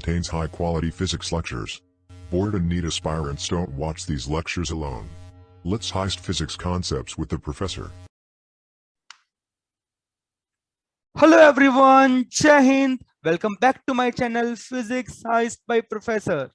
contains high-quality physics lectures. Bored and need aspirants don't watch these lectures alone. Let's heist physics concepts with the professor. Hello everyone, Jai Hind. Welcome back to my channel Physics Heist by Professor.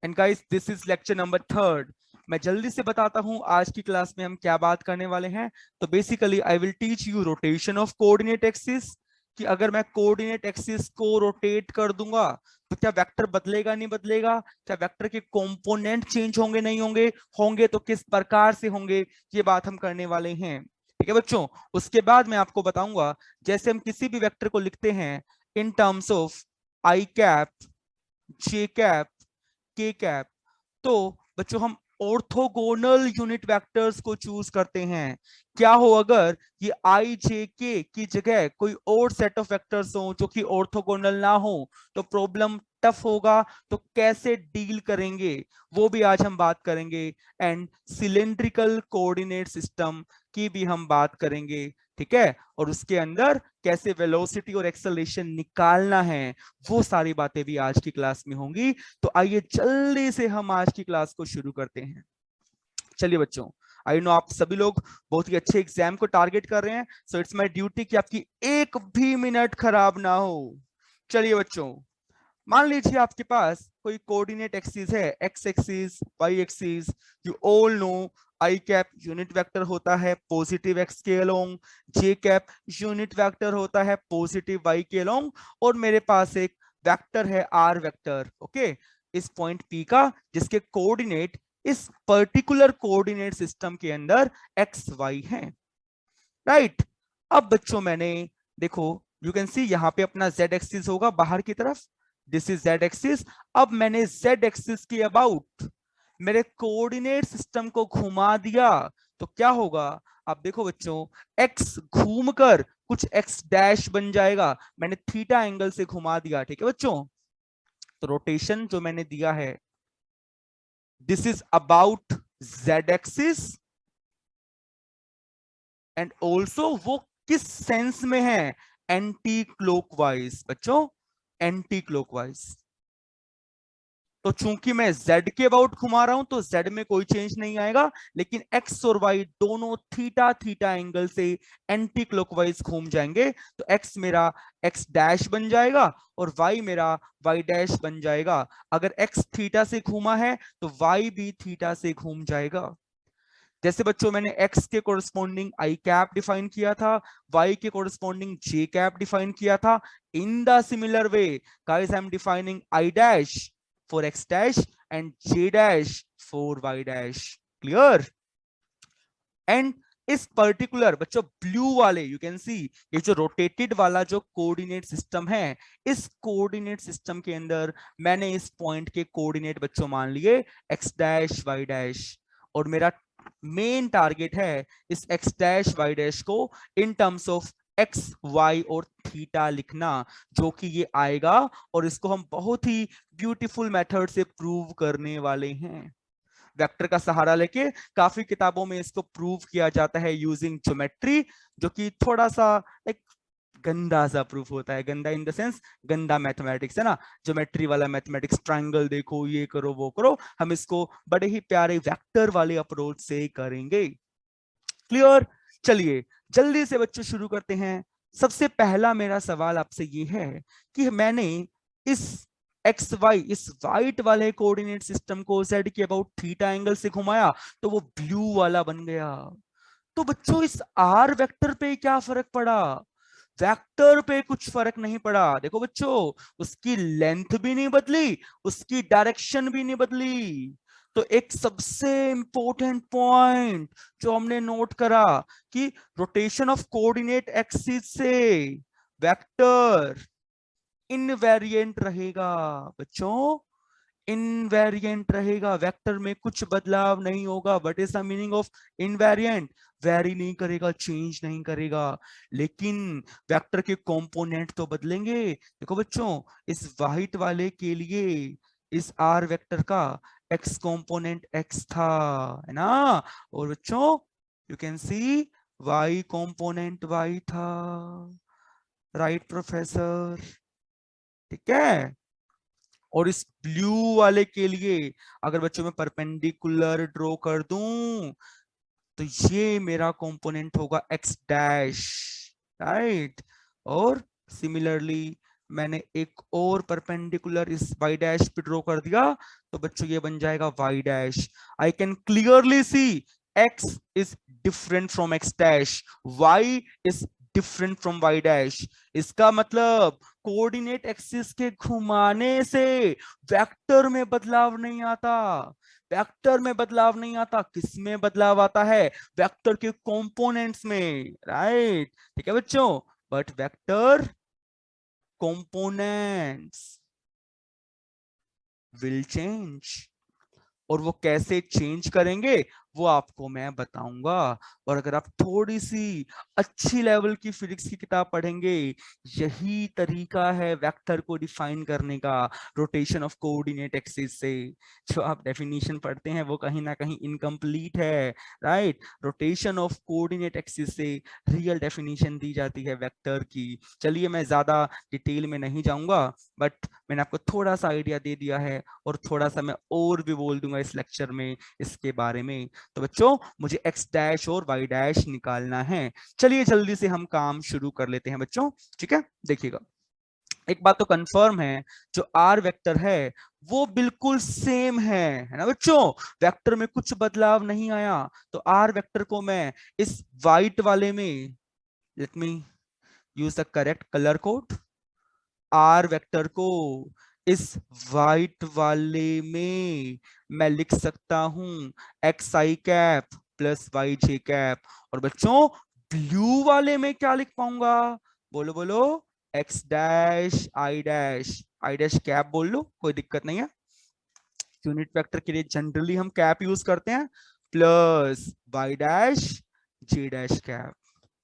And guys, this is lecture number 3rd. मैं जल्दी से बताता हूं आज की class में हम क्या बात करने वाले हैं. तो basically I will teach you rotation of coordinate axis, कि अगर मैं कोऑर्डिनेट एक्सिस को रोटेट कर दूंगा तो क्या वेक्टर बदलेगा नहीं बदलेगा, क्या वेक्टर के कंपोनेंट चेंज होंगे नहीं होंगे, होंगे तो किस प्रकार से होंगे, ये बात हम करने वाले हैं. ठीक है बच्चों. उसके बाद मैं आपको बताऊंगा जैसे हम किसी भी वेक्टर को लिखते हैं इन terms of I cap, J cap, के कैप, तो बच्चों हम ऑर्थोगोनल यूनिट वेक्टर्स को चूज करते हैं. क्या हो अगर ये आई जे के की जगह कोई और सेट ऑफ वेक्टर्स हो जो कि ऑर्थोगोनल ना हो, तो प्रॉब्लम टफ होगा. तो कैसे डील करेंगे वो भी आज हम बात करेंगे. एंड सिलेंड्रिकल कोऑर्डिनेट सिस्टम की भी हम बात करेंगे. ठीक है. और उसके अंदर कैसे वेलोसिटी और एक्सेलरेशन निकालना है, वो सारी बातें भी आज की क्लास में होंगी. तो आइए जल्दी से हम आज की क्लास को शुरू करते हैं. चलिए बच्चों, आई नो आप सभी लोग बहुत ही अच्छे एग्जाम को टारगेट कर रहे हैं, सो इट्स माय ड्यूटी कि आपकी एक भी मिनट खराब ना हो. चलिए बच्चों, मान लीजिए आपके पास कोई कोऑर्डिनेट एक्सिस है, x axis, y axis. You all know i cap unit vector होता है पॉजिटिव एक्स के along, j cap unit vector होता है पॉजिटिव वाई के अलोंग, और मेरे पास एक वेक्टर है आर वेक्टर. ओके, इस पॉइंट पी का, जिसके कोऑर्डिनेट इस पर्टिकुलर कोऑर्डिनेट सिस्टम के अंदर एक्स वाई है. राइट. अब बच्चों मैंने देखो, यू कैन सी यहां पे अपना जेड एक्सिस होगा बाहर की तरफ, दिस इज जेड एक्सिस. अब मैंने जेड एक्सिस के अबाउट मेरे कोऑर्डिनेट सिस्टम को घुमा दिया तो क्या होगा. अब देखो बच्चों, एक्स घूमकर कुछ एक्स डैश बन जाएगा. मैंने थीटा एंगल से घुमा दिया. ठीक है बच्चों. तो रोटेशन जो मैंने दिया है, this is about Z axis, and also वो किस सेंस में है, एंटी क्लॉकवाइज. बच्चों एंटी क्लॉकवाइज. तो चूंकि मैं z के अबाउट घुमा रहा हूं तो z में कोई चेंज नहीं आएगा, लेकिन x और y दोनों थीटा थीटा एंगल से एंटी क्लॉकवाइज घूम जाएंगे. तो x मेरा x डैश बन जाएगा और y मेरा y डैश बन जाएगा. अगर x थीटा से घूमा है तो y भी थीटा से घूम जाएगा. जैसे बच्चों मैंने x के कोरस्पॉन्डिंग आई कैप डिफाइन किया था, y के कोरस्पॉन्डिंग j कैप डिफाइन किया था. In the similar way guys I am defining i dash for x dash and j dash for y dash. Clear? And इस पर्टिकुलर बच्चों blue वाले, you can सी ये जो रोटेटेड वाला जो कोऑर्डिनेट सिस्टम है, इस कोऑर्डिनेट सिस्टम के अंदर मैंने इस पॉइंट के कोऑर्डिनेट बच्चों मान लिए x डैश y डैश, और मेरा मेन टारगेट है इस x डैश y डैश को in terms of x y और थीटा लिखना, जो कि ये आएगा. और इसको हम बहुत ही ब्यूटीफुल मेथड से प्रूव करने वाले हैं. वेक्टर का सहारा लेके काफी किताबों में इसको प्रूव किया जाता है यूजिंग ज्योमेट्री, जो कि थोड़ा सा एक गंदा सा प्रूफ होता है. गंदा इन द सेंस गंदा मैथमेटिक्स है ना, ज्योमेट्री वाला मैथमेटिक्स, ट्रायंगल देखो, ये करो वो करो. हम इसको बड़े ही प्यारे वेक्टर वाले अप्रोच से करेंगे. क्लियर? चलिए जल्दी से बच्चों शुरू करते हैं. सबसे पहला मेरा सवाल आपसे ये है कि मैंने इस एक्स वाई, इस वाइट वाले कोऑर्डिनेट सिस्टम को जेड के अबाउट थीटा एंगल से घुमाया तो वो ब्लू वाला बन गया. तो बच्चों इस आर वेक्टर पे क्या फर्क पड़ा? वेक्टर पे कुछ फर्क नहीं पड़ा. देखो बच्चों, उसकी लेंथ भी नहीं बदली, उसकी डायरेक्शन भी नहीं बदली. तो एक सबसे इंपॉर्टेंट पॉइंट जो हमने नोट करा कि रोटेशन ऑफ कोऑर्डिनेट एक्सिस से वेक्टर इनवेरिएंट रहेगा. बच्चों इनवेरिएंट रहेगा, वेक्टर में कुछ बदलाव नहीं होगा. What is the meaning of invariant? Very नहीं करेगा, चेंज नहीं करेगा, लेकिन वेक्टर के कंपोनेंट तो बदलेंगे. देखो बच्चों, इस वाइट वाले के लिए इस आर वेक्टर का एक्स कंपोनेंट एक्स था, है ना, और बच्चों you can see y component y था. Right professor? ठीक है. और इस ब्लू वाले के लिए अगर बच्चों मैं परपेंडिकुलर ड्रॉ कर दूं तो ये मेरा कंपोनेंट होगा x डैश, राइट। और सिमिलरली मैंने एक और परपेंडिकुलर इस y डैश पे ड्रॉ कर दिया तो बच्चों ये बन जाएगा y dash. I can clearly see x is different from x dash, y is different from y dash. इसका मतलब कोऑर्डिनेट एक्सिस के घुमाने से वेक्टर में बदलाव नहीं आता, वेक्टर में बदलाव नहीं आता, किस में बदलाव आता है? वेक्टर के कंपोनेंट्स में, राइट। ठीक है बच्चों, but vector components will change, और वो कैसे चेंज करेंगे वो आपको मैं बताऊंगा। और अगर आप थोड़ी सी अच्छी लेवल की फिजिक्स की किताब पढ़ेंगे, यही तरीका है वेक्टर को डिफाइन करने का, रोटेशन ऑफ कोऑर्डिनेट एक्सिस से। जो आप डेफिनेशन पढ़ते हैं वो कहीं ना कहीं इनकम्प्लीट है, right. Rotation of coordinate axis से रियल डेफिनेशन दी जाती है वेक्टर की। चलिए मैं ज्यादा डिटेल में नहीं जाऊंगा, बट मैंने आपको थोड़ा सा आइडिया दे दिया है, और थोड़ा सा मैं और भी बोल दूंगा इस लेक्चर में इसके बारे में। तो बच्चों मुझे x डैश और y डैश निकालना है। चलिए जल्दी से हम काम शुरू कर लेते हैं बच्चों, ठीक है। देखिएगा, एक बात तो कंफर्म है, जो r वेक्टर है वो बिल्कुल सेम है ना बच्चों, वेक्टर में कुछ बदलाव नहीं आया। तो r वेक्टर को मैं इस वाइट वाले में, let me use the correct colour code, r vector को इस वाइट वाले में मैं लिख सकता हूं x i cap plus y j cap. और बच्चों ब्लू वाले में क्या लिख पाऊंगा? बोलो बोलो, x dash i dash, i dash cap बोल लो, कोई दिक्कत नहीं है। यूनिट वेक्टर के लिए जनरली हम कैप यूज करते हैं, plus y dash j dash cap.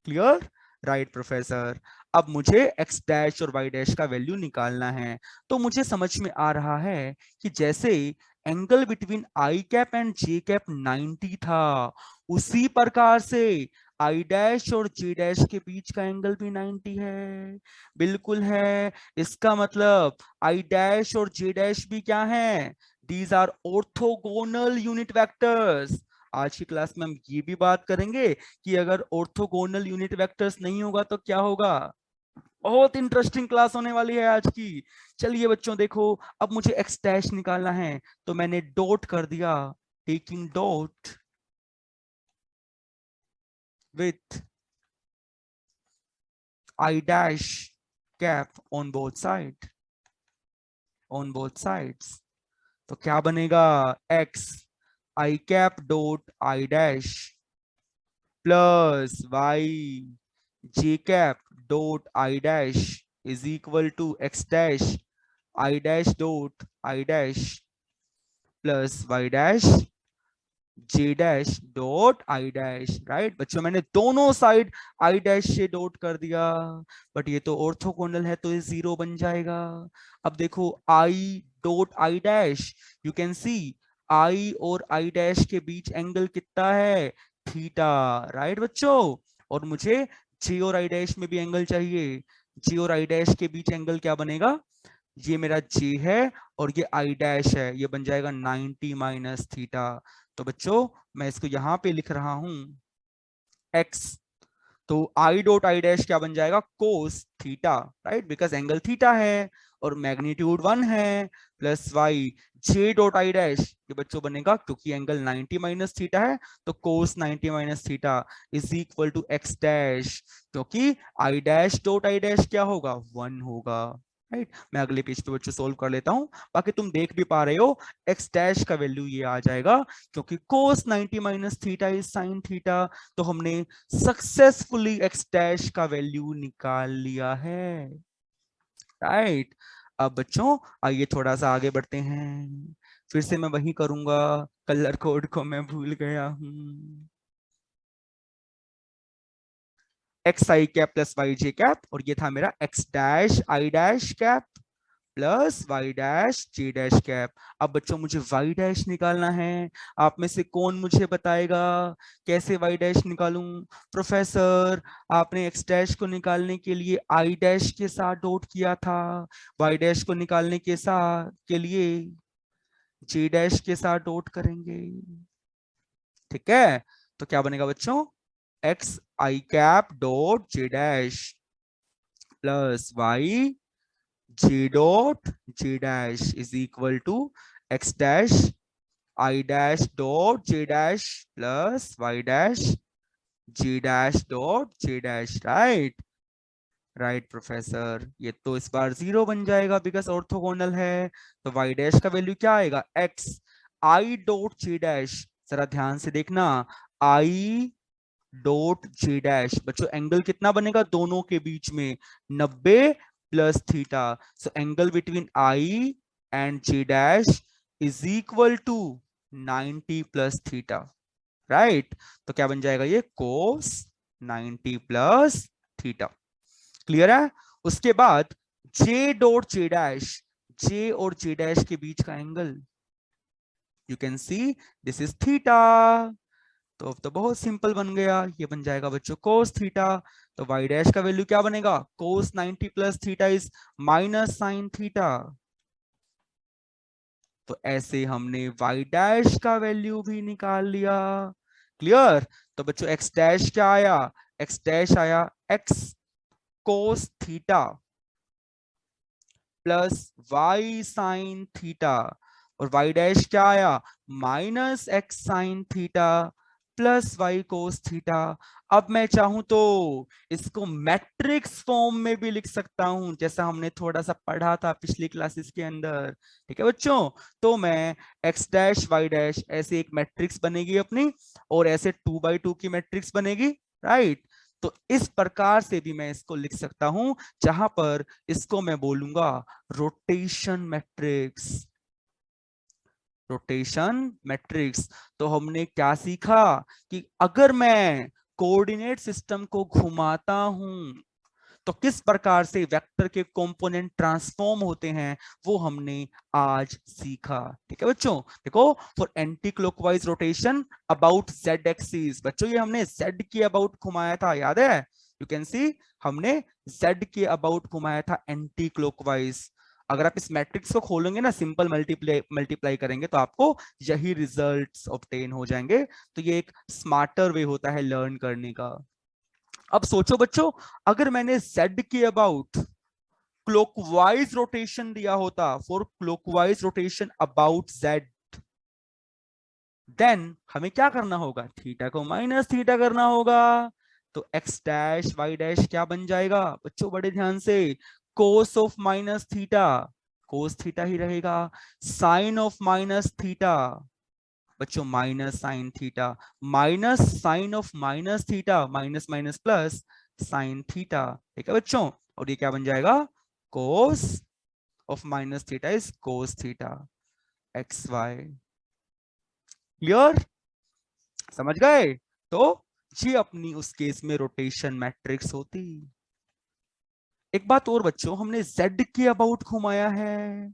Clear? Right professor. अब मुझे x डैश और y डैश का वैल्यू निकालना है। तो मुझे समझ में आ रहा है कि जैसे angle between i cap and j cap 90 था, उसी प्रकार से i डैश और j डैश के बीच का एंगल भी 90 है। बिल्कुल है। इसका मतलब i डैश और j डैश भी क्या है? These are orthogonal unit vectors. आज की क्लास में हम ये भी बात करेंगे कि अगर ऑर्थोगोनल यूनिट वेक्टर्स नहीं होगा तो क्या होगा। बहुत इंटरेस्टिंग क्लास होने वाली है आज की। चलिए बच्चों देखो, अब मुझे एक्स डैश निकालना है, तो मैंने डॉट कर दिया, taking dot with i dash cap on both side, on both sides. तो क्या बनेगा? X i cap dot i dash plus y j cap dot i dash is equal to x dash i dash dot i dash plus y dash j dash dot i dash. Right बच्चों, मैंने दोनों side i dash से dot कर दिया, but ये तो orthogonal है तो ये जीरो बन जाएगा। अब देखो i dot i dash, you can see i और आई डैश के बीच एंगल कितना है? थीटा। राइट बच्चों, और मुझे जे और आई डैश में भी एंगल चाहिए। जे और आई डैश के बीच एंगल क्या बनेगा? ये मेरा जे है और ये आई डैश है, ये बन जाएगा 90 माइनस थीटा। तो बच्चों मैं इसको यहां पे लिख रहा हूं x, तो आई डॉट आई डैश क्या बन जाएगा? Cos theta, right, because angle theta है और मैग्नीट्यूड 1 है, plus y j dot i dash, ये बच्चों बनेगा क्योंकि एंगल 90 माइनस थीटा है तो cos 90 minus theta is equal to x dash, क्योंकि i dash dot i dash क्या होगा? 1 होगा। राइट, मैं अगले पेज पे बच्चों सोल्व कर लेता हूं। बाकी तुम देख भी पा रहे हो एक्स डैश का वैल्यू ये आ जाएगा, क्योंकि कोस 90 minus theta is sine theta. तो हमने सक्सेसफुली एक्स डैश का वैल्यू निकाल लिया है। राइट, अब बच्चों आइए थोड़ा सा आगे बढ़ते हैं। फिर से मैं वही करूंगा, कलर कोड को मैं भूल गया हूं। X i cap plus y j cap, और ये था मेरा x dash i dash cap plus y dash j dash cap. अब बच्चों मुझे वाई डैश निकालना है, आप में से कौन मुझे बताएगा कैसे वाई डैश निकालूं? प्रोफेसर, आपने एक्स डैश को निकालने के लिए आई डैश के साथ डॉट किया था, वाई डैश को निकालने के लिए जे डैश के साथ डॉट करेंगे। ठीक है, तो क्या बनेगा बच्चों? X i cap dot j dash plus y j dot j dash is equal to x dash i dash dot j dash plus y dash j dash dot j dash. Right right professor, ये तो इस बार 0 बन जाएगा because orthogonal है। तो Y dash का value क्या आएगा? X i dot j dash. जरा ध्यान से देखना, आई डॉट जे डैश। बच्चों एंगल कितना बनेगा दोनों के बीच में? 90 plus theta. So angle between i and j dash is equal to 90 plus theta. Right, तो क्या बन जाएगा ये? कोस 90 प्लस थीटा। क्लियर है? उसके बाद जे डॉट जे डैश, जे और जे डैश के बीच का angle you can see this is theta. तो अब तो बहुत सिंपल बन गया, ये बन जाएगा बच्चों कोस थीटा। तो वाई डैश का वैल्यू क्या बनेगा? कोस 90 plus theta is minus sine theta. तो ऐसे हमने वाई डैश का वैल्यू भी निकाल लिया। क्लियर? तो बच्चों एक्स डैश क्या आया? एक्स डैश आया x cos theta plus y sine theta, और वाई डैश क्या आया? Minus x sine theta plus y cos theta. अब मैं चाहूं तो इसको मैट्रिक्स फॉर्म में भी लिख सकता हूं, जैसा हमने थोड़ा सा पढ़ा था पिछली क्लासेस के अंदर। ठीक है बच्चों, तो मैं एक्स डैश वाई डैश ऐसे एक मैट्रिक्स बनेगी अपनी, और ऐसे 2x2 की मैट्रिक्स बनेगी। राइट, तो इस प्रकार से भी मैं इसको लिख सकता हूं, जहां पर इसको मैं बोलूंगा रोटेशन मैट्रिक्स। Rotation matrix. तो हमने क्या सीखा कि अगर मैं कोऑर्डिनेट सिस्टम को घुमाता हूं तो किस प्रकार से वेक्टर के कंपोनेंट ट्रांसफॉर्म होते हैं, वो हमने आज सीखा। ठीक है बच्चों, देखो for anti clockwise rotation about Z axis, बच्चों ये हमने जेड के अबाउट घुमाया था, याद है? यू कैन सी हमने जेड के अबाउट घुमाया था एंटी क्लॉकवाइज। अगर आप इस मैट्रिक्स को खोलेंगे ना, सिंपल मल्टीप्लाई करेंगे तो आपको यही रिजल्ट्स ऑब्टेन हो जाएंगे। तो ये एक स्मार्टर वे होता है लर्न करने का। अब सोचो बच्चों, अगर मैंने z के अबाउट क्लॉकवाइज रोटेशन दिया होता, for clockwise rotation about z, then हमें क्या करना होगा? थीटा को माइनस थीटा करना होगा। तो x डैश y डैश क्या बन जाएगा बच्चों? बड़े ध्यान से, cos of minus theta, cos theta ही रहेगा। साइन ऑफ माइनस थीटा, बच्चों minus sine theta, minus sine of minus theta, minus minus plus sine theta. ठीक है बच्चों, और ये क्या बन जाएगा? Cos of minus theta is cos theta x y. Clear? समझ गए? तो ये अपनी उस केस में रोटेशन मैट्रिक्स होती। एक बात और बच्चों, हमने z के अबाउट घुमाया है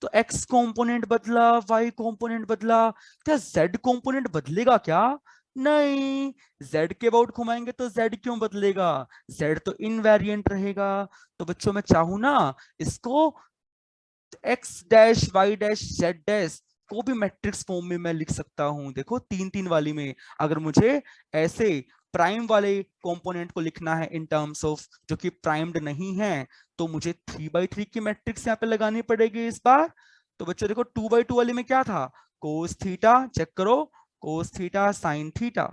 तो x कंपोनेंट बदला, y कंपोनेंट बदला, क्या z कंपोनेंट बदलेगा क्या? नहीं, z के अबाउट घुमाएंगे तो z क्यों बदलेगा? z तो इनवेरिएंट रहेगा। तो बच्चों मैं चाहूं ना, इसको x dash y dash z dash को भी मैट्रिक्स फॉर्म में मैं लिख सकता हूं। देखो 3-3 वाली में, अगर मुझे ऐसे प्राइम वाले कंपोनेंट को लिखना है इन टर्म्स ऑफ जो कि प्राइम्ड नहीं है, तो मुझे 3x3 की मैट्रिक्स यहाँ पे लगानी पड़ेगी इस बार। तो बच्चों देखो 2x2 वाले में क्या था? कोस थीटा, चेक करो, cos theta sine theta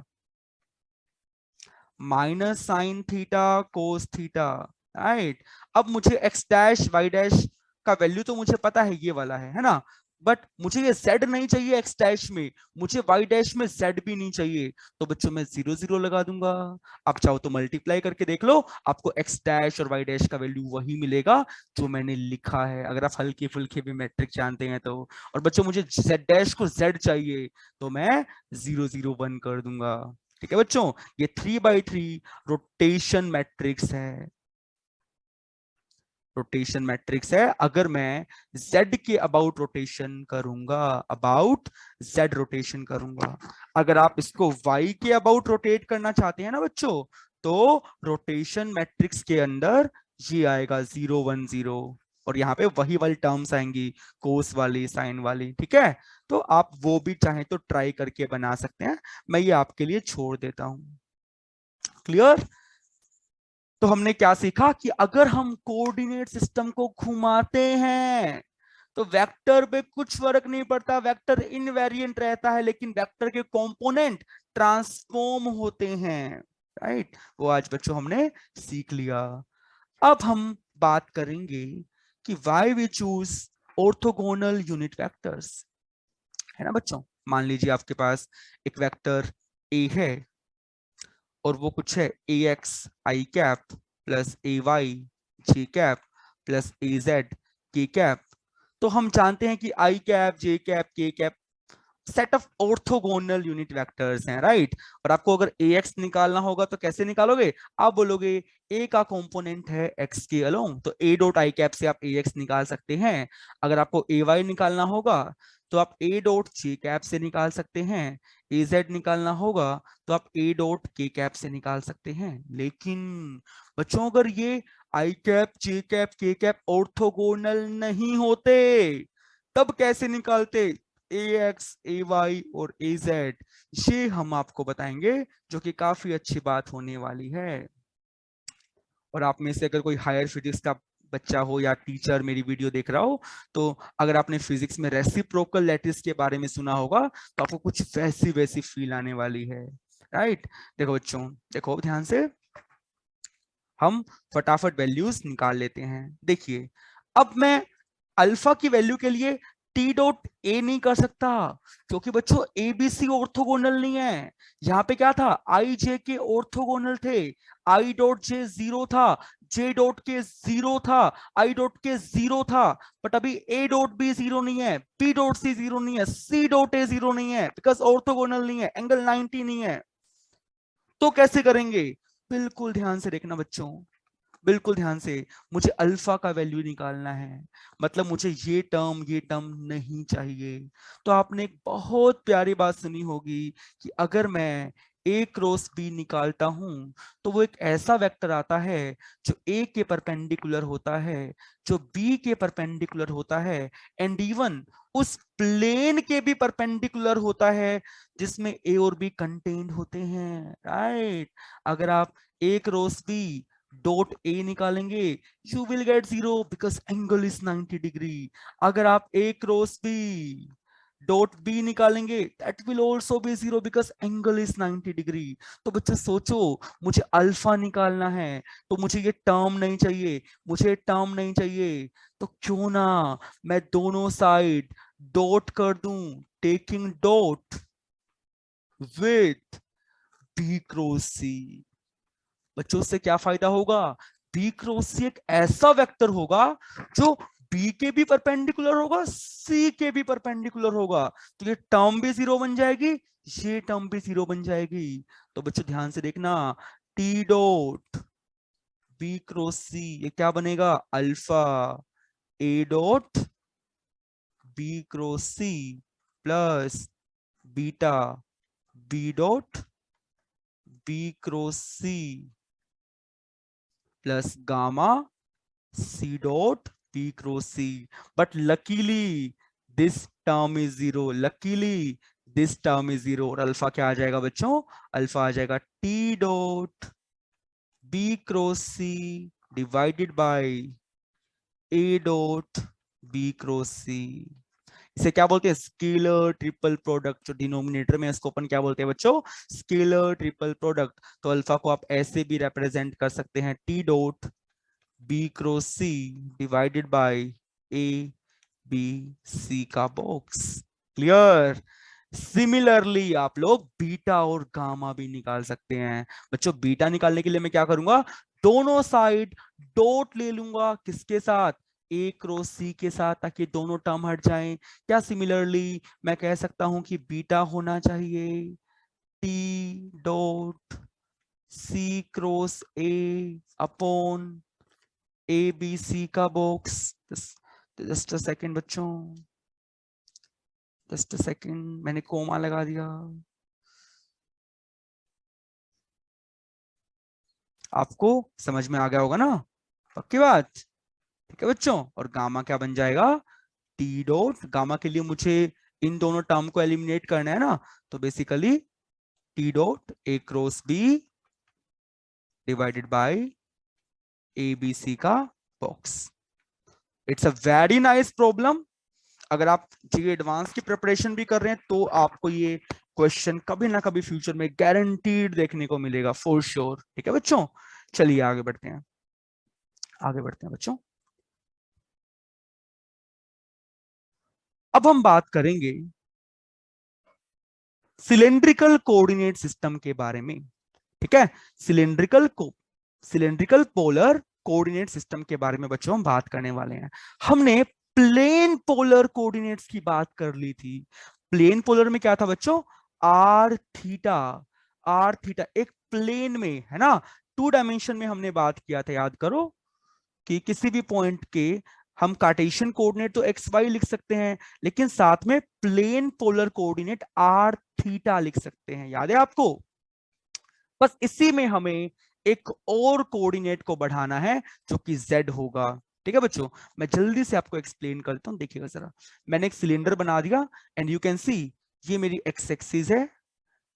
minus sine theta cos theta. Right, अब मुझे एक्स डैश वाई डैश का वैल्यू तो मुझे पता है, ये वाला है ना, बट मुझे ये z नहीं चाहिए एक्स डैश में, मुझे y डैश में z भी नहीं चाहिए। तो बच्चों मैं 0 0 लगा दूंगा। आप चाहो तो मल्टीप्लाई करके देख लो, आपको x डैश और y डैश का वैल्यू वही मिलेगा जो मैंने लिखा है, अगर आप हल्के फुल्के भी मैट्रिक जानते हैं तो। और बच्चों मुझे z डैश को z चाहिए, तो मैं 0 0 1 कर दूंगा। ठीक है बच्चों, ये 3x3 रोटेशन मैट्रिक्स है। रोटेशन मैट्रिक्स है अगर मैं z के अबाउट रोटेशन करूंगा, अबाउट z रोटेशन करूंगा। अगर आप इसको y के अबाउट रोटेट करना चाहते हैं ना बच्चों, तो रोटेशन मैट्रिक्स के अंदर ये आएगा 0 1 0, और यहाँ पे वही वाली टर्म्स आएंगी, कोस वाली, साइन वाली, ठीक है। तो आप वो भी चाहें तो ट्राई करके बना सकते हैं, मैं ये आपके लिए छोड़ देता हूं। क्लियर? तो हमने क्या सीखा कि अगर हम कोऑर्डिनेट सिस्टम को घुमाते हैं तो वेक्टर पे कुछ फर्क नहीं पड़ता, वेक्टर इनवेरिएंट रहता है, लेकिन वेक्टर के कंपोनेंट ट्रांसफॉर्म होते हैं, राइट। वो आज बच्चों हमने सीख लिया। अब हम बात करेंगे कि why we choose orthogonal unit vectors, है ना बच्चों। मान लीजिए आपके पास एक वेक्टर ए है और वो कुछ है ए x i cap plus A Y j cap plus A Z k cap. तो हम जानते हैं कि आई कैप जे कैप के cap set of orthogonal unit vectors हैं, राइट। और आपको अगर ए एक्स निकालना होगा तो कैसे निकालोगे, आप बोलोगे ए का कंपोनेंट है एक्स के अलोंग, तो ए डॉट आई कैप से आप ए एक्स निकाल सकते हैं। अगर आपको ए वाई निकालना होगा तो आप ए डॉट जे कैप से निकाल सकते हैं। ए जेड निकालना होगा तो आप ए डॉट के कैप से निकाल सकते हैं। लेकिन बच्चों अगर ये आई कैप जे कैप के कैप ऑर्थोगोनल नहीं होते तब कैसे निकालते, ए एक्स ए वाई और ए जेड, ये हम आपको बताएंगे, जो कि काफी अच्छी बात होने वाली है। और आप में से अगर कोई हायर फिजिक्स का बच्चा हो या टीचर मेरी वीडियो देख रहा हो, तो अगर आपने फिजिक्स में रेसिप्रोकल लैटिस के बारे में सुना होगा तो आपको कुछ वैसी वैसी फील आने वाली है, राइट। देखो बच्चों, देखो ध्यान से, हम फटाफट वैल्यूज निकाल लेते हैं। देखिए अब मैं अल्फा की वैल्यू के लिए टी डॉट ए नहीं कर सकता, क्योंकि बच्चों ए बी सी ऑर्थोगोनल नहीं है। यहाँ पे क्या था, आई जे के ऑर्थोगोनल थे, आई डॉट जे जीरो था, जे डॉट के जीरो था, आई डॉट के जीरो था, बट अभी ए डॉट बी जीरो नहीं है, बी डॉट सी जीरो नहीं है, सी डॉट ए जीरो नहीं है, बिकॉज ऑर्थोगोनल नहीं है, एंगल 90 नहीं है। तो कैसे करेंगे, बिल्कुल ध्यान से देखना बच्चों, बिल्कुल ध्यान से, मुझे अल्फा का वैल्यू निकालना है, मतलब मुझे ये टर्म नहीं चाहिए। तो आपने एक बहुत प्यारी बात सुनी होगी कि अगर मैं ए क्रॉस बी निकालता हूं तो वो एक ऐसा वेक्टर आता है जो ए के परपेंडिकुलर होता है, जो बी के परपेंडिकुलर होता है, एंड इवन उस प्लेन के भी परपेंडिकुलर होता है जिसमें ए और बी कंटेन्ड होते हैं, राइट। अगर आप ए क्रॉस बी डॉट ए निकालेंगे you will get zero because angle is 90 degree. अगर आप ए क्रॉस बी डॉट बी निकालेंगे that will also be zero because angle is 90 degree. तो बच्चे सोचो, मुझे अल्फा निकालना है तो मुझे ये टर्म नहीं चाहिए, मुझे टर्म नहीं चाहिए, तो क्यों ना मैं दोनों साइड डॉट कर दूं, taking dot with b cross c. बच्चों से क्या फायदा होगा, बी क्रॉस सी एक ऐसा वेक्टर होगा जो बी के भी परपेंडिकुलर होगा, सी के भी परपेंडिकुलर होगा, तो ये टर्म भी जीरो बन जाएगी, ये टर्म भी जीरो बन जाएगी। तो बच्चों ध्यान से देखना, t dot b cross c ये क्या बनेगा, alpha a dot b cross c plus beta b dot b cross c plus gamma c dot b cross c. But luckily this term is zero, luckily this term is zero, और alpha क्या आ जाएगा बच्चों, alpha आ जाएगा t dot b cross c divided by a dot b cross c. इसे क्या बोलते हैं, स्केलर ट्रिपल प्रोडक्ट, जो डिनोमिनेटर में इसको अपन क्या बोलते हैं बच्चों, स्केलर ट्रिपल प्रोडक्ट। तो अल्फा को आप ऐसे भी रिप्रेजेंट कर सकते हैं, t dot b cross c divided by a b c का बॉक्स। क्लियर? सिमिलरली आप लोग बीटा और गामा भी निकाल सकते हैं। बच्चों बीटा निकालने के लिए मैं क्या करूंगा, दोनों साइड डॉट ले लूंगा, किसके साथ, ए क्रॉस सी के साथ, ताकि दोनों टर्म हट जाएं। क्या सिमिलरली मैं कह सकता हूं कि बीटा होना चाहिए t dot c cross a upon a b c का बॉक्स। जस्ट अ सेकेंड बच्चों, जस्ट अ सेकेंड, मैंने कोमा लगा दिया। आपको समझ में आ गया होगा ना, पक्की बात? ठीक है बच्चों, और गामा क्या बन जाएगा, टी डॉट। गामा के लिए मुझे इन दोनों टर्म को एलिमिनेट करना है ना, तो basically t dot a cross b divided by a b c का box. It's a very nice problem. अगर आप जी एडवांस की प्रिपरेशन भी कर रहे हैं तो आपको ये क्वेश्चन कभी ना कभी फ्यूचर में गारंटीड देखने को मिलेगा, फॉर श्योर। ठीक है बच्चों, चलिए आगे बढ़ते हैं, आगे बढ़ते हैं बच्चों। अब हम बात करेंगे सिलेंड्रिकल कोऑर्डिनेट सिस्टम के बारे में। ठीक है, सिलेंड्रिकल पोलर कोऑर्डिनेट सिस्टम के बारे में बच्चों हम बात करने वाले हैं। हमने प्लेन पोलर कोऑर्डिनेट्स की बात कर ली थी। प्लेन पोलर में क्या था बच्चों, आर थीटा। आर थीटा एक प्लेन में है ना, 2 डायमेंशन में हमने बात किया था, याद करो कि किसी भी पॉइंट के हम कार्टेशियन कोऑर्डिनेट तो एक्स वाई लिख सकते हैं, लेकिन साथ में plane polar coordinate r theta लिख सकते हैं, याद है आपको? बस इसी में हमें एक और कोऑर्डिनेट को बढ़ाना है जो कि z होगा। ठीक है बच्चों, मैं जल्दी से आपको एक्सप्लेन करता हूं, देखिएगा जरा। मैंने एक सिलेंडर बना दिया एंड यू कैन सी ये मेरी x एक्सिस है,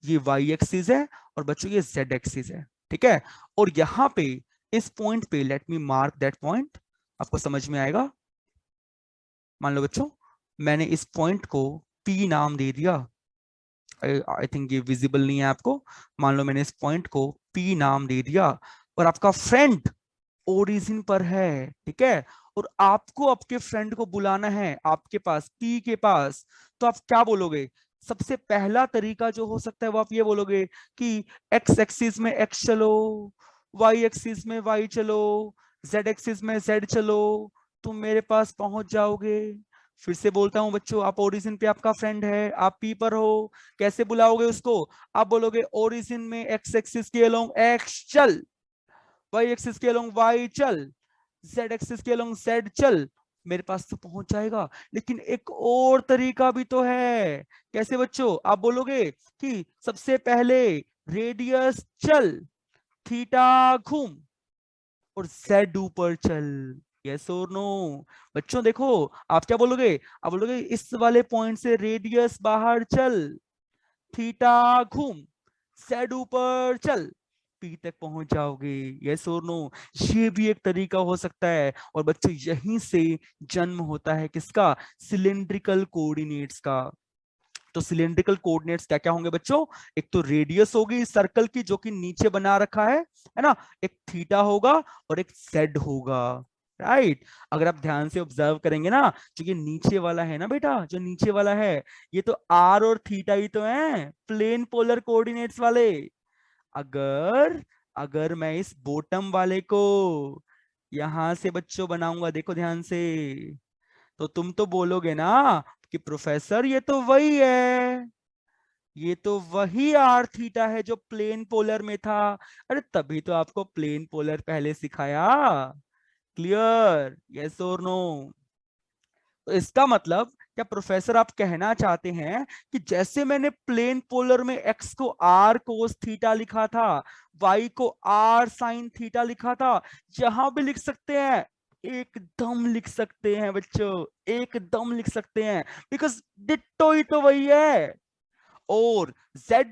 ये y एक्सिस है, और बच्चों ये z एक्सिस है। ठीक है, और यहां पे इस पॉइंट पे let me mark that point, आपको समझ में आएगा। मान लो बच्चों मैंने इस पॉइंट को P नाम दे दिया, आई थिंक ये विजिबल नहीं है आपको। मान लो मैंने इस पॉइंट को P नाम दे दिया, और आपका फ्रेंड ओरिजिन पर है। ठीक है, और आपको आपके फ्रेंड को बुलाना है आपके पास, P के पास, तो आप क्या बोलोगे? सबसे पहला तरीका जो हो सकता है वो आप ये बोलोगे कि x एक्सिस में x चलो, y एक्सिस में y चलो, z एक्सिस में z चलो, तुम मेरे पास पहुंच जाओगे। फिर से बोलता हूं बच्चों, आप ओरिजिन पे आपका फ्रेंड है, आप P पर हो, कैसे बुलाओगे उसको? आप बोलोगे ओरिजिन में x एक्सिस के अलोंग x चल, y एक्सिस के अलोंग y चल, z एक्सिस के अलोंग z चल, मेरे पास तो पहुंच जाएगा। लेकिन एक और तरीका भी तो है। कैसे बच्चों? आप बोलोगे कि सबसे पहले रेडियस चल, थीटा घूम, और z ऊपर चल। यस और नो? बच्चों देखो, आप क्या बोलोगे? आप बोलोगे इस वाले पॉइंट से रेडियस बाहर चल, थीटा घूम, z ऊपर चल, P तक पहुंच जाओगे। यस और नो? ये भी एक तरीका हो सकता है। और बच्चों यहीं से जन्म होता है किसका? सिलेंड्रिकल कोऑर्डिनेट्स का। तो सिलेंड्रिकल कोऑर्डिनेट्स क्या क्या होंगे बच्चों? एक तो रेडियस होगी इस सर्कल की जो कि नीचे बना रखा है ना, एक थीटा होगा और एक जेड होगा, राइट? अगर आप ध्यान से ऑब्जर्व करेंगे ना, जो ये नीचे वाला है ना बेटा, जो नीचे वाला है, ये तो आर और थीटा ही तो है, प्लेन पोलर कोऑर्डिनेट्स वाले। अगर अगर मैं इस बॉटम वाले को यहां से बच्चों बनाऊंगा, देखो ध्यान से, तो तुम तो बोलोगे ना कि प्रोफेसर ये तो वही है, ये तो वही आर थीटा है जो प्लेन पोलर में था। अरे तभी तो आपको प्लेन पोलर पहले सिखाया। क्लियर? यस और नो? तो इसका मतलब क्या प्रोफेसर आप कहना चाहते हैं कि जैसे मैंने प्लेन पोलर में x को r कोस थीटा लिखा था, y को r साइन थीटा लिखा था, जहां भी लिख सकते हैं? एकदम लिख सकते हैं बच्चों, एकदम लिख सकते हैं, बिकॉज डिट्टो ही तो वही है। और z,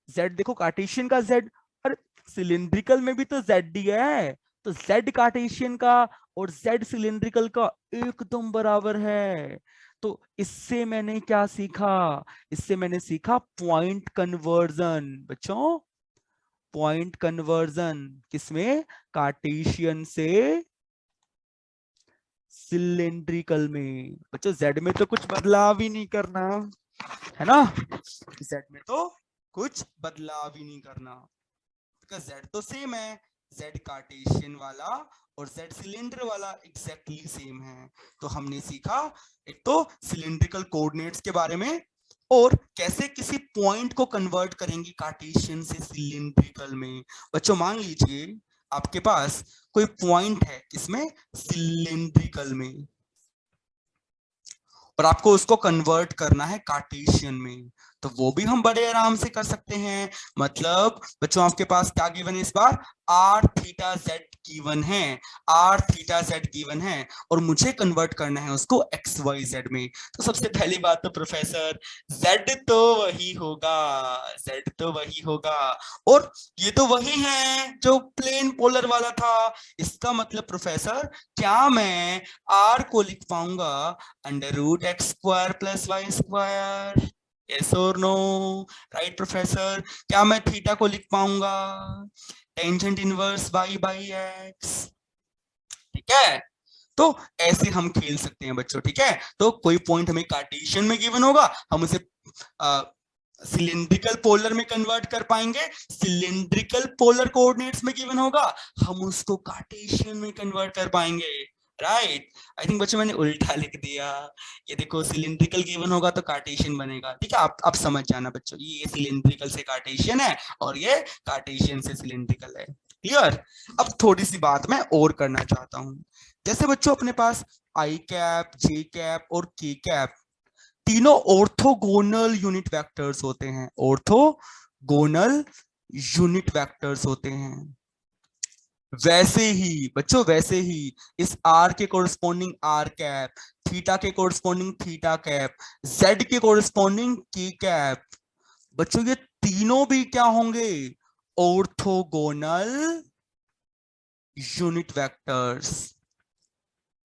z देखो कार्टेशियन का z, अरे सिलिंड्रिकल में भी तो z ही है, तो z कार्टेशियन का और z सिलिंड्रिकल का एकदम बराबर है। तो इससे मैंने क्या सीखा? इससे मैंने सीखा पॉइंट कन्वर्जन बच्चों, पॉइंट कन्वर्जन। किसमें? कार्टेशियन से सिलिंड्रिकल में। बच्चों z में तो कुछ बदलाव ही नहीं करना है ना, z में तो कुछ बदलाव ही नहीं करना, बिकॉज z तो सेम है, z कार्टेशियन वाला और z सिलेंडर वाला एग्जैक्टली सेम है। तो हमने सीखा एक तो सिलिंड्रिकल कोऑर्डिनेट्स के बारे में, और कैसे किसी पॉइंट को कन्वर्ट करेंगे कार्टेशियन से सिलिंड्रिकल में। बच्चों मान लीजिए आपके पास कोई पॉइंट है किसमें, सिलिंड्रिकल में, और आपको उसको कन्वर्ट करना है कार्टेशियन में, तो वो भी हम बड़े आराम से कर सकते हैं। मतलब बच्चों आपके पास क्या गिवन है इस बार, आर थीटा जेड गिवन है, आर थीटा जेड गिवन है, और मुझे कन्वर्ट करना है उसको एक्स वाई जेड में। तो सबसे पहली बात तो प्रोफेसर जेड तो वही होगा, जेड तो वही होगा, और ये तो वही है जो प्लेन पोलर वाला था। इसका मतलब प्रोफेसर क्या मैं आर को लिख पाऊंगा under root x square plus y square, yes और नो, राइट प्रोफेसर। क्या मैं थीटा को लिख पाऊंगा tangent inverse y by x, ठीक है। तो ऐसे हम खेल सकते हैं बच्चों, ठीक है। तो कोई पॉइंट हमें कार्टेशियन में गिवन होगा, हम उसे सिलिंड्रिकल पोलर में कन्वर्ट कर पाएंगे, सिलिंड्रिकल पोलर कोऑर्डिनेट्स में गिवन होगा, हम उसको कार्टेशियन में कन्वर्ट कर पाएंगे, राइट। आई थिंक बच्चों मैंने उल्टा लिख दिया, ये देखो सिलिंड्रिकल गिवन होगा तो कार्टेशियन बनेगा, ठीक है। आप समझ जाना बच्चों, ये सिलिंड्रिकल से कार्टेशियन है और ये कार्टेशियन से सिलिंड्रिकल है, क्लियर। अब थोड़ी सी बात मैं और करना चाहता हूं, जैसे बच्चों अपने पास आई कैप, जे कैप और के कैप तीनों ऑर्थोगोनल यूनिट वेक्टर्स होते हैं, ऑर्थोगोनल यूनिट वेक्टर्स होते हैं। वैसे ही बच्चों, वैसे ही इस आर के कोरस्पॉन्डिंग आर कैप, थीटा के कोरस्पॉन्डिंग थीटा कैप, जेड के कोरस्पॉन्डिंग के कैप, बच्चों ये तीनों भी क्या होंगे, ऑर्थोगोनल यूनिट वेक्टर्स,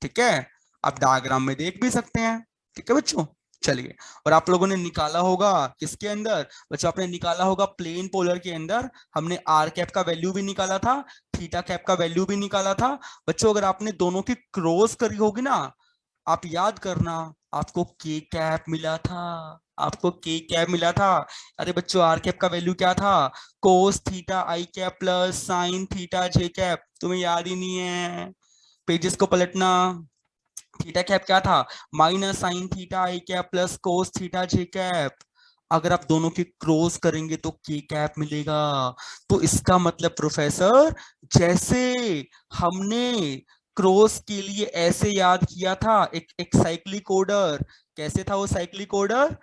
ठीक है। आप डायग्राम में देख भी सकते हैं, ठीक है बच्चों। चलिए, और आप लोगों ने निकाला होगा किसके अंदर बच्चों, आपने निकाला होगा प्लेन पोलर के अंदर, हमने आर कैप का वैल्यू भी निकाला था, थीटा कैप का वैल्यू भी निकाला था। बच्चों अगर आपने दोनों की क्रॉस करी होगी ना, आप याद करना, आपको के कैप मिला था, आपको के कैप मिला था। अरे बच्चों आर कैप का वैल्यू क्या था, कोस थीटा आई कैप प्लस साइन थीटा जे कैप, तुम्हें याद ही नहीं है, पेजेस को पलटना। थीटा कैप क्या था, माइनस साइन थीटा आई कैप प्लस कोस थीटा जे कैप। अगर आप दोनों की क्रॉस करेंगे तो के कैप मिलेगा। तो इसका मतलब प्रोफेसर जैसे हमने क्रॉस के लिए ऐसे याद किया था, एक साइक्लिक ऑर्डर, कैसे था वो साइक्लिक ऑर्डर,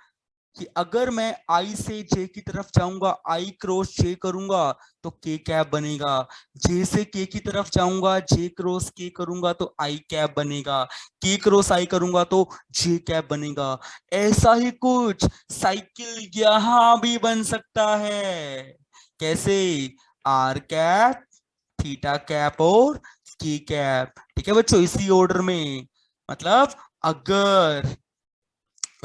कि अगर मैं आई से जे की तरफ जाऊंगा, आई क्रॉस जे करूंगा तो के कैप बनेगा, जे से के की तरफ जाऊंगा, जे क्रॉस के करूंगा तो आई कैप बनेगा, के क्रॉस आई करूंगा तो जे कैप बनेगा। ऐसा ही कुछ साइकिल यहां भी बन सकता है, कैसे, आर कैप, थीटा कैप और के कैप, ठीक है बच्चों, इसी ऑर्डर में। मतलब अगर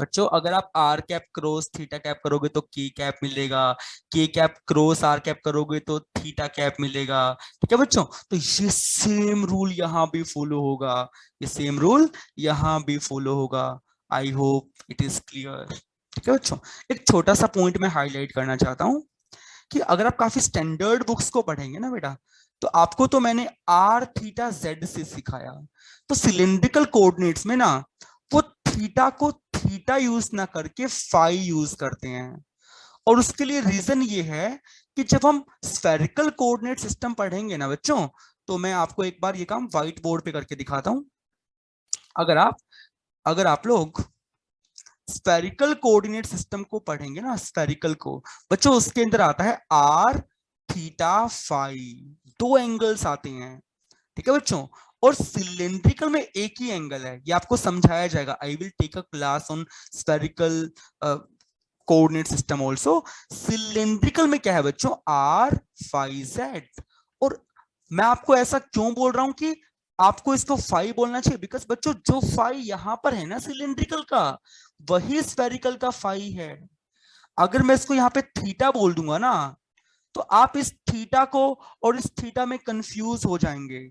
बच्चों अगर आप r cap cross theta cap करोगे तो के कैप मिलेगा, के कैप क्रॉस आर कैप करोगे तो थीटा कैप मिलेगा, ठीक है बच्चों। तो ये सेम रूल यहाँ भी फॉलो होगा, ये सेम रूल यहाँ भी फॉलो होगा। I hope it is clear, ठीक है बच्चों। एक छोटा सा पॉइंट मैं हाईलाइट करना चाहता हूँ कि अगर आप काफी स्टैंडर्ड बुक्स को पढ़ेंगे ना बेटा, तो आपको तो मैंने आर थीटा जेड से सिखाया, तो सिलिंड्रिकल कोऑर्डिनेट्स में ना वो थीटा को थीटा यूज ना करके फाई यूज करते हैं, और उसके लिए रीजन ये है कि जब हम स्फेरिकल कोऑर्डिनेट सिस्टम पढ़ेंगे ना बच्चों, तो मैं आपको एक बार ये काम व्हाइट बोर्ड पे करके दिखाता हूं। अगर आप लोग स्फेरिकल कोऑर्डिनेट सिस्टम को पढ़ेंगे ना, स्फेरिकल को बच्चों, उसके अंदर आता है आर थीटा फाई, दो एंगल्स आते हैं, ठीक है बच्चों। और सिलिंड्रिकल में एक ही एंगल है, ये आपको समझाया जाएगा, I will take a class on spherical coordinate system also. Cylindrical में क्या है बच्चों, आर फाई जेड। और मैं आपको ऐसा क्यों बोल रहा हूं कि आपको इसको फाई बोलना चाहिए, बिकॉज बच्चों जो फाई यहां पर है ना सिलिंड्रिकल का, वही स्फेरिकल का फाई है। अगर मैं इसको यहाँ पे थीटा बोल दूंगा ना, तो आप इस थीटा को और इस थीटा में कंफ्यूज हो जाएंगे।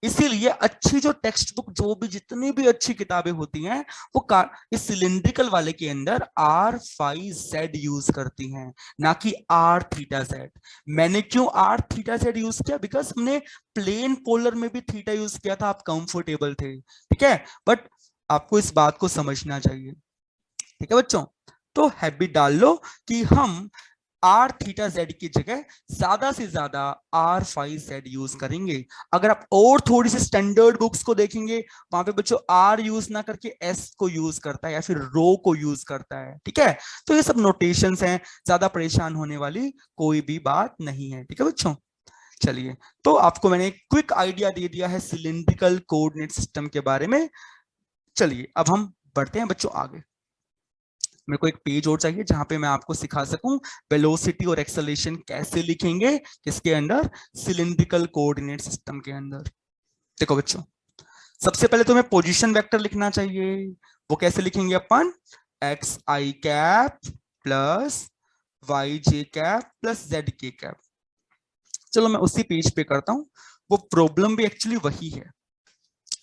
इसीलिए अच्छी जो टेक्स्ट बुक, जो भी जितनी भी अच्छी किताबें होती हैं, वो इस सिलिंड्रिकल वाले के अंदर आर फाई जेड यूज करती हैं, ना कि आर थीटा जेड। मैंने क्यों आर थीटा जेड यूज किया, बिकॉज हमने प्लेन पोलर में भी थीटा यूज किया था, आप कंफर्टेबल थे, ठीक है। बट आपको इस बात को समझना चाहिए, ठीक है बच्चों। तो हैबिट डाल लो कि हम आर थीटा जेड की जगह ज्यादा से ज्यादा आर फाइव जेड यूज करेंगे। अगर आप और थोड़ी सी स्टैंडर्ड बुक्स को देखेंगे, वहां पे बच्चों आर यूज ना करके एस को यूज करता है या फिर रो को यूज करता है, ठीक है। तो ये सब नोटेशंस हैं, ज्यादा परेशान होने वाली कोई भी बात नहीं है, ठीक है बच्चों। चलिए, तो आपको मैंने एक क्विक आइडिया दे दिया है सिलिंड्रिकल कोऑर्डिनेट सिस्टम के बारे में। चलिए अब हम बढ़ते हैं बच्चों आगे। मेरे को एक पेज और चाहिए जहां पे मैं आपको सिखा सकूं वेलोसिटी और एक्सेलरेशन कैसे लिखेंगे, किसके अंदर, सिलिंड्रिकल कोऑर्डिनेट सिस्टम के अंदर। देखो बच्चों, सबसे पहले तुम्हें पोजीशन वेक्टर लिखना चाहिए। वो कैसे लिखेंगे अपन, x i cap plus y j cap plus z k cap. चलो मैं उसी पेज पे करता हूं, वो प्रॉब्लम भी एक्चुअली वही है।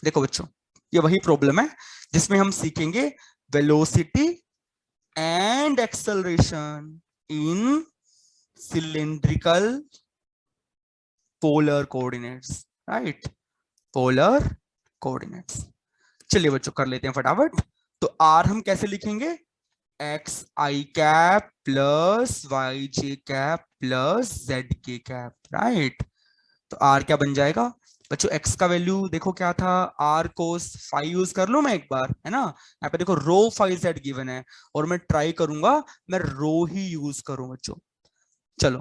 देखो बच्चों, ये वही प्रॉब्लम है जिसमें हम सीखेंगे velocity and acceleration in cylindrical polar coordinates, right? polar coordinates। चलिए बच्चों कर लेते हैं फटाफट। तो आर हम कैसे लिखेंगे, x i cap plus y j cap plus z k cap, right. तो आर क्या बन जाएगा बच्चों, एक्स का वैल्यू देखो क्या था, आर कोस फाइव यूज कर लो मैं एक बार, है ना। यहाँ पे देखो रो फाइव जेड गिवन है और मैं ट्राई करूंगा मैं रो ही यूज करूं बच्चों। चलो,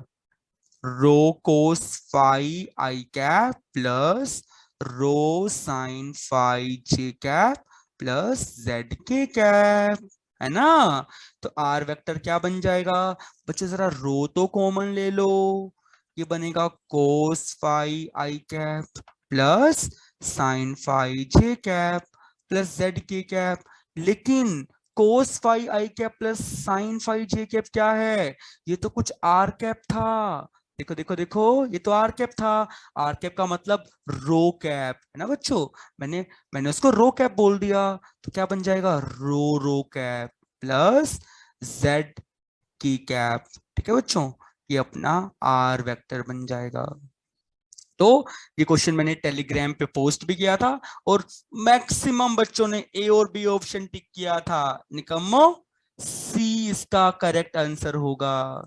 rho cos phi i cap plus rho sine phi j cap plus z k cap, है ना। तो आर वेक्टर क्या बन जाएगा बच्चों, जरा रो तो कॉमन ले लो, ये बनेगा कोस phi i cap plus sign phi j cap plus z k cap. लेकिन कोस phi i cap plus sign phi j cap क्या है, ये तो कुछ आर कैप था। देखो देखो देखो, ये तो आर कैप था। आर कैप का मतलब रो कैप, है ना बच्चों। मैंने मैंने उसको रो कैप बोल दिया, तो क्या बन जाएगा, रो कैप प्लस जेड की कैप, ठीक है बच्चों। ये अपना आर वेक्टर बन जाएगा। तो ये क्वेश्चन मैंने टेलीग्राम पे पोस्ट भी किया था और मैक्सिमम बच्चों ने ए और बी ऑप्शन टिक किया था। निकम्मो, सी इसका करेक्ट आंसर होगा,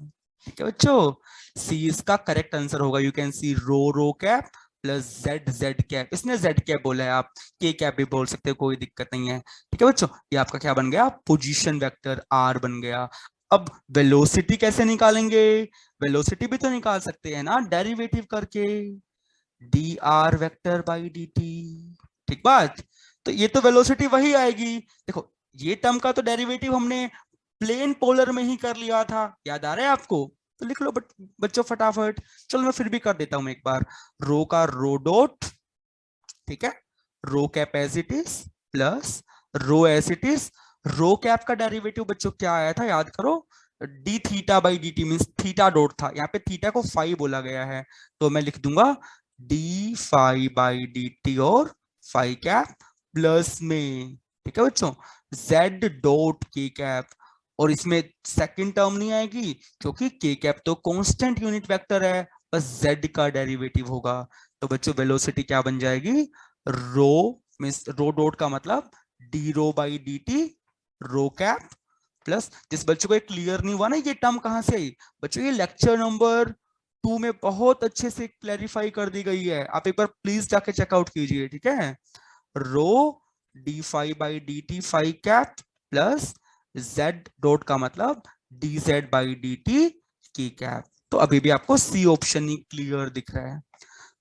ठीक है बच्चों। सी इसका करेक्ट आंसर होगा। You can C row cap plus Z Z cap. इसने जेड कैप बोला है, आप के कैप भी बोल सकते हो, कोई दिक्कत नहीं है, ठीक है बच्चों। ये आपका क्या बन गया, पोजीशन वेक्टर आर बन गया। अब वेलोसिटी कैसे निकालेंगे, वेलोसिटी भी तो निकाल सकते हैं ना डेरिवेटिव करके, D R vector by d T, ठीक बात। तो ये तो वेलोसिटी वही आएगी। देखो ये टर्म का तो डेरिवेटिव हमने प्लेन पोलर में ही कर लिया था, याद आ रहा है आपको। तो लिख लो बच्चों फटाफट। चलो मैं फिर भी कर देता हूं एक बार, रो का रो डॉट, ठीक है, rho cap as it is plus rho as it is. Rho cap का डेरिवेटिव बच्चों क्या आया था, याद करो, d theta by d t, mean theta dot था। यहाँ पे थीटा को फाइव बोला गया है, तो मैं लिख दूंगा D phi by d T और फाइव कैप प्लस में, ठीक है बच्चों, जेड डॉट के कैप। और इसमें सेकंड टर्म नहीं आएगी क्योंकि के कैप तो कांस्टेंट यूनिट वेक्टर है, बस जेड का डेरिवेटिव होगा। तो बच्चों वेलोसिटी क्या बन जाएगी, रो मींस रो डॉट का मतलब d rho by d t rho cap plus, जिस बच्चों को क्लियर नहीं हुआ ना ये टर्म कहां से आई बच्चों, ये लेक्चर नंबर 2 में बहुत अच्छे से क्लैरिफाई कर दी गई है, आप एक बार प्लीज जाके चेकआउट कीजिए, ठीक है। Rho d phi by d t phi cap plus z dot का मतलब d z by d t की कैप। तो अभी भी आपको सी ऑप्शन ही क्लियर दिख रहा है।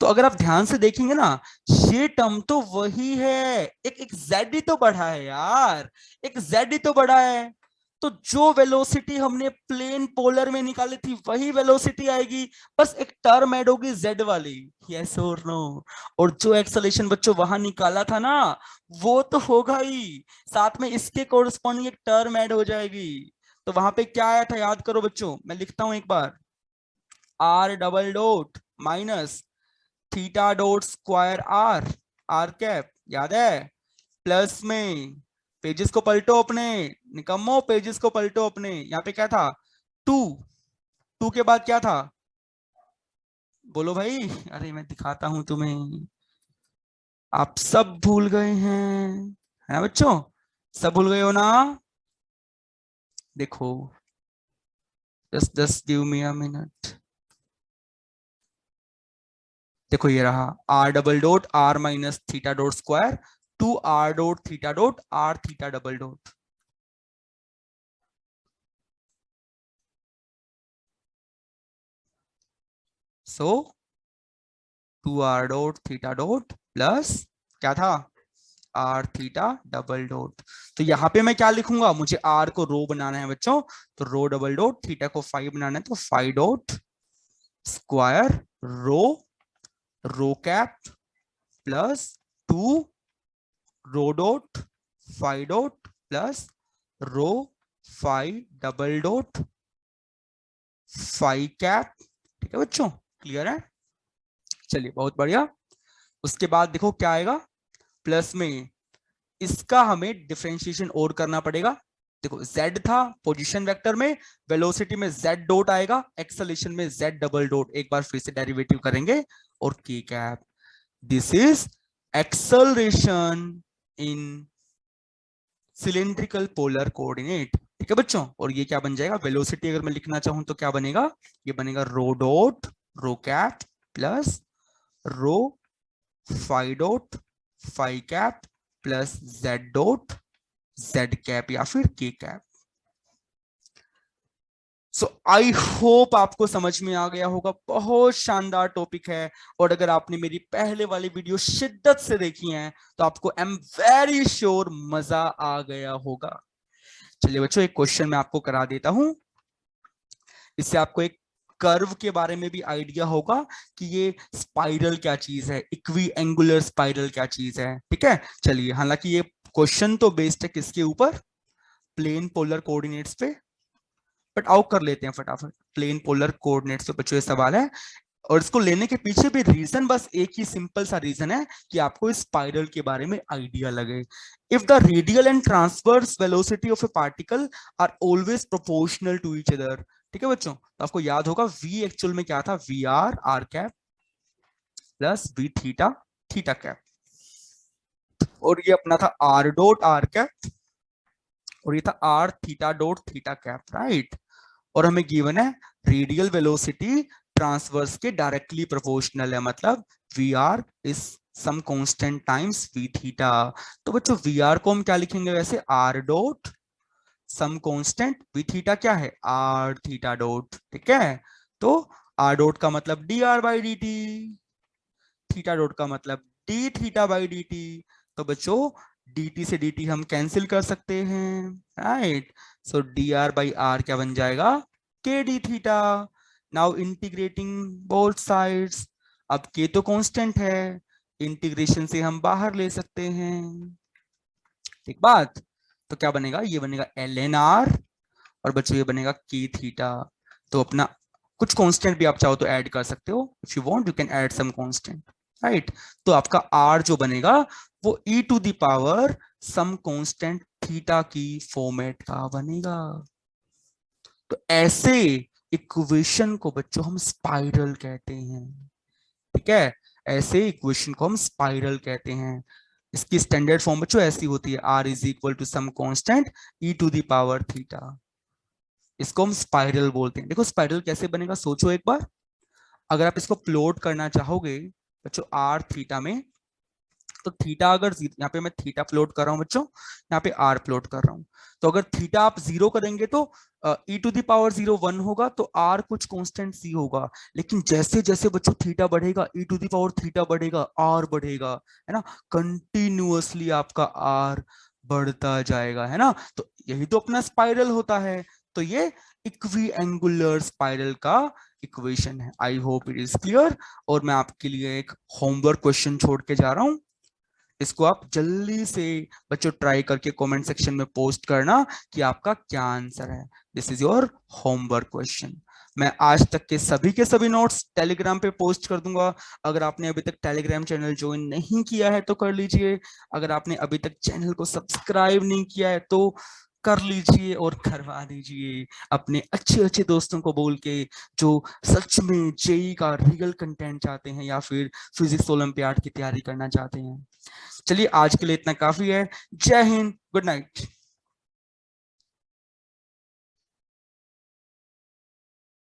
तो अगर आप ध्यान से देखेंगे ना, ये टर्म तो वही है, एक जेड ही तो बढ़ा है यार, एक जेड ही तो बढ़ा है। तो जो वेलोसिटी हमने प्लेन पोलर में निकाली थी वही वेलोसिटी आएगी, बस एक टर्म ऐड होगी जेड वाली, यस और नो। और जो एक्सेलरेशन बच्चों वहां निकाला था ना, वो तो होगा ही, साथ में इसके कोरस्पॉन्डिंग एक टर्म ऐड हो जाएगी। तो वहां पे क्या आया था याद करो बच्चों, मैं लिखता हूं एक बार, r double dot minus theta dot square r, r cap, याद है, प्लस में, पेजेस को पलटो अपने, निकम्मो पेजेस को पलटो अपने। यहाँ पे क्या था, टू, टू के बाद क्या था, बोलो भाई, अरे मैं दिखाता हूं तुम्हें, आप सब भूल गए हैं, है ना बच्चों, सब भूल गए हो ना। देखो just give me a minute. देखो ये रहा r double dot r minus theta dot square two r dot theta dot r theta double dot. So 2r dot theta dot plus क्या था r थीटा डबल डॉट. तो यहाँ पे मैं क्या लिखूंगा, मुझे r को रो बनाना है बच्चों, तो रो डबल डॉट, थीटा को फाइव बनाना है तो phi dot square rho cap plus 2 rho dot phi dot plus rho phi double dot phi cap. ठीक है बच्चों, क्लियर है? चलिए बहुत बढ़िया. उसके बाद देखो क्या आएगा, प्लस में इसका हमें डिफरेंशिएशन और करना पड़ेगा. देखो z था पोजीशन वेक्टर में, वेलोसिटी में z डॉट आएगा, एक्सेलरेशन में z डबल डॉट. एक बार फिर से डेरिवेटिव करेंगे और k cap. This is acceleration in cylindrical polar coordinate. ठीक है बच्चों, और ये क्या बन जाएगा, वेलोसिटी अगर मैं लिखना चाहूं तो क्या बनेगा, ये बनेगा rho dot rho cap plus rho phi dot phi cap plus z dot z cap या फिर के कैप. सो आई होप आपको समझ में आ गया होगा. बहुत शानदार टॉपिक है, और अगर आपने मेरी पहले वाली वीडियो शिद्दत से देखी है तो आपको आई एम वेरी श्योर मजा आ गया होगा. चलिए बच्चों, एक क्वेश्चन मैं आपको करा देता हूं, इससे आपको एक कर्व के बारे में भी आइडिया होगा कि ये स्पाइरल क्या चीज है, इक्वी एंगुलर स्पाइरल क्या चीज है. ठीक है, चलिए. हालांकि ये क्वेश्चन तो बेस्ड है किसके ऊपर, प्लेन पोलर कोऑर्डिनेट्स पे, बट आओ कर लेते हैं फटाफट. प्लेन पोलर कोऑर्डिनेट्स पे बच्चों ये सवाल है, और इसको लेने के पीछे भी रीजन बस एक ही सिंपल सा रीजन है कि आपको इस स्पाइरल के बारे में आइडिया लगे. If the radial and transverse velocity of a particle are always proportional to each other. ठीक है बच्चों, तो आपको याद होगा v एक्चुअल में क्या था, v r r cap plus v theta theta cap, और ये अपना था आर डॉट आर कैप, और ये था r theta dot theta cap. Right, और हमें गिवन है रेडियल वेलोसिटी ट्रांसवर्स के डायरेक्टली प्रोपोर्शनल है, मतलब v r is some constant times v theta. तो बच्चों वी आर को हम क्या लिखेंगे वैसे, r dot some constant, v theta क्या है, आर थीटा डॉट. ठीक है, तो आर डॉट का मतलब D R by d T, theta dot का मतलब D theta by d T. तो बच्चों dt से dt हम कैंसिल कर सकते हैं. Right, so dr by r क्या बन जाएगा, k d theta. Now integrating both sides, अब k तो कांस्टेंट है, इंटीग्रेशन से हम बाहर ले सकते हैं. ठीक बात, तो क्या बनेगा, ये बनेगा ln r, और बच्चों ये बनेगा k थीटा. तो अपना कुछ कांस्टेंट भी आप चाहो तो ऐड कर सकते हो, if you want you can add some constant. Right, तो आपका r जो बनेगा वो e to the power some constant theta की फॉर्मेट का बनेगा. तो ऐसे इक्वेशन को बच्चों हम स्पाइरल कहते हैं. ठीक है, ऐसे इक्वेशन को हम स्पाइरल कहते हैं. इसकी स्टैंडर्ड फॉर्म बच्चों ऐसी होती है, r is equal to some constant e to the power theta. इसको हम स्पाइरल बोलते हैं. देखो स्पाइरल कैसे बनेगा, सोचो एक बार. अगर आप इसको प्लॉट करना चाहोगे बच्चों r थीटा में, तो थीटा अगर यहाँ पे मैं थीटा प्लॉट कर रहा हूँ बच्चों, यहाँ पे r प्लॉट कर रहा हूँ, तो अगर थीटा आप जीरो करेंगे तो e टू द पावर 0 1 होगा, तो r कुछ कांस्टेंट c होगा. लेकिन जैसे जैसे बच्चों थीटा बढ़ेगा e to the power theta बढ़ेगा, r बढ़ेगा, है ना, कंटिन्यूअसली आपका r बढ़ता जाएगा, है ना. तो यही तो अपना स्पाइरल होता है. तो ये इक्वी एंगुलर स्पाइरल का इक्वेशन है. I hope it is clear. और मैं आपके लिए एक होमवर्क क्वेश्चन छोड़ के जा रहा हूं, इसको आप जल्दी से बच्चों ट्राई करके कमेंट सेक्शन में पोस्ट करना कि आपका क्या आंसर है. This is your homework question. मैं आज तक के सभी नोट्स टेलीग्राम पे पोस्ट कर दूंगा. अगर आपने अभी तक टेलीग्राम चैनल ज्वाइन नहीं किया है तो कर लीजिए. अगर आपने अभी तक चैनल को सब्सक्राइब नहीं किया है तो कर लीजिए और करवा दीजिए अपने अच्छे दोस्तों को बोल के, जो सच में जेई का रियल कंटेंट चाहते हैं या फिर फिजिक्स ओलंपियाड की तैयारी करना चाहते हैं. चलिए आज के लिए इतना काफी है. जय हिंद, गुड नाइट.